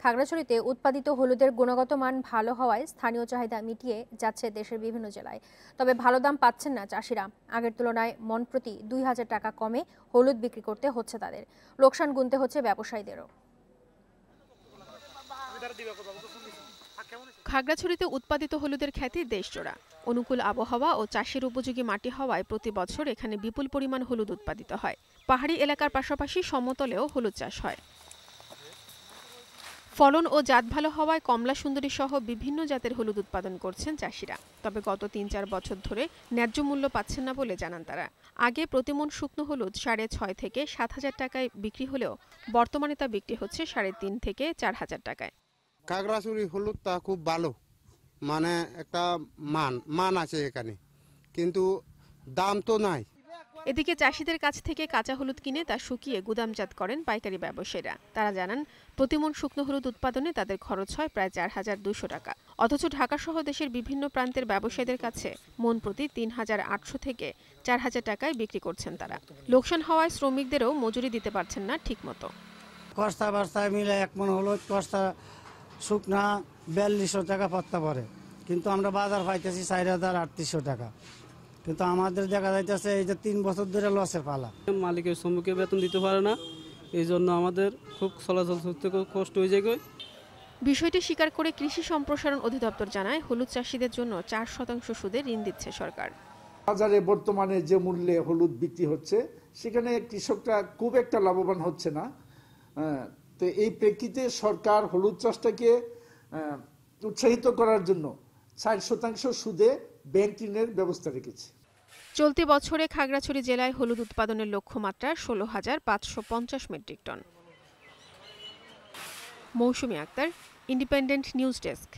খাগড়াছড়িতে উৎপাদিত হলুদের গুণগত মান ভালো হওয়ায় স্থানীয় চাহিদা মিটিয়ে যাচ্ছে দেশের বিভিন্ন জেলায়। তবে ভালো দাম পাচ্ছেন না চাষিরা। আগের তুলনায় মন প্রতি ২,০০০ টাকা কমে হলুদ বিক্রি করতে হচ্ছে তাদের। লোকসান গুনতে হচ্ছে ব্যবসায়ীদেরও। খাগড়াছড়িতে উৎপাদিত হলুদের খ্যাতি দেশজোড়া। অনুকূল আবহাওয়া ও চাষের উপযোগী মাটি হওয়ায় প্রতি বছর এখানে বিপুল পরিমাণ হলুদ উৎপাদিত হয়। পাহাড়ি এলাকার পাশাপাশি সমতলেও হলুদ চাষ হয়। ফলন ও জাত ভালো হওয়ায় কমলা সুন্দরী সহ বিভিন্ন জাতের হলুদ উৎপাদন করছেন চাষিরা। তবে গত ৩-৪ বছর ধরে ন্যায্য মূল্য পাচ্ছেন না বলে জানান তারা। আগে প্রতিমণ শুকনো হলুদ ৬.৫ থেকে ৭,০০০ টাকায় বিক্রি হলেও বর্তমানে তা বিক্রি হচ্ছে ৩.৫ থেকে ৪,০০০ টাকায়। খাগড়াছড়ি হলুদটা খুব ভালো, মানে একটা মান আছে এখানে, কিন্তু দাম তো নাই। এদিকে চাষিদের কাছ থেকে কাঁচা হলুদ কিনে তা শুকিয়ে গুদামজাত করেন পাইকারি ব্যবসায়ীরা। তারা জানান প্রতিমণ শুকনো হলুদ উৎপাদনে তাদের খরচ হয় প্রায় ৪,২০০ টাকা। অথচ ঢাকা সহ দেশের বিভিন্ন প্রান্তের ব্যবসায়ীদের কাছে মন প্রতি ৩,৮০০ থেকে ৪,০০০ টাকায় বিক্রি করছেন তারা। লোকসান হওয়ায় শ্রমিকদেরও মজুরি দিতে পারছেন না ঠিকমতো। কস্তা বার্তায় মিলে এক মন হলুদ কস্তা শুকনা ৪২০০ টাকা পাত্তা পড়ে, কিন্তু আমরা বাজার পাইতেছি ৪,৩৮০ টাকা। কিন্তু আমাদের দেখা যাইতেছে এই যে ৩ বছর ধরে লসের পালা। মালিকের শ্রমিককে বেতন দিতে পারে না, এই জন্য আমাদের খুব চলাচল করতে কষ্ট হয়ে যায়। বিষয়টি স্বীকার করে কৃষি সম্প্রসারণ অধিদপ্তর জানায় হলুদ চাষিদের জন্য ৪% সুদে ঋণ দিচ্ছে সরকার। বাজারে বর্তমানে যে মূল্যে হলুদ বিক্রি হচ্ছে সেখানে কৃষকরা খুব একটা লাভবান হচ্ছে না। তো এই প্রেক্ষিতে সরকার হলুদ চাষটাকে উৎসাহিত করার জন্য ৬০% সুদে ব্যাংক ঋণের ব্যবস্থা রেখেছে। চলতি বছরে খাগড়াছড়ি জেলায় হলুদ উৎপাদনের লক্ষ্যমাত্রা ১৬,৫৫০ মেট্রিক টন। মৌসুমী আক্তার, ইন্ডিপেন্ডেন্ট নিউজ ডেস্ক।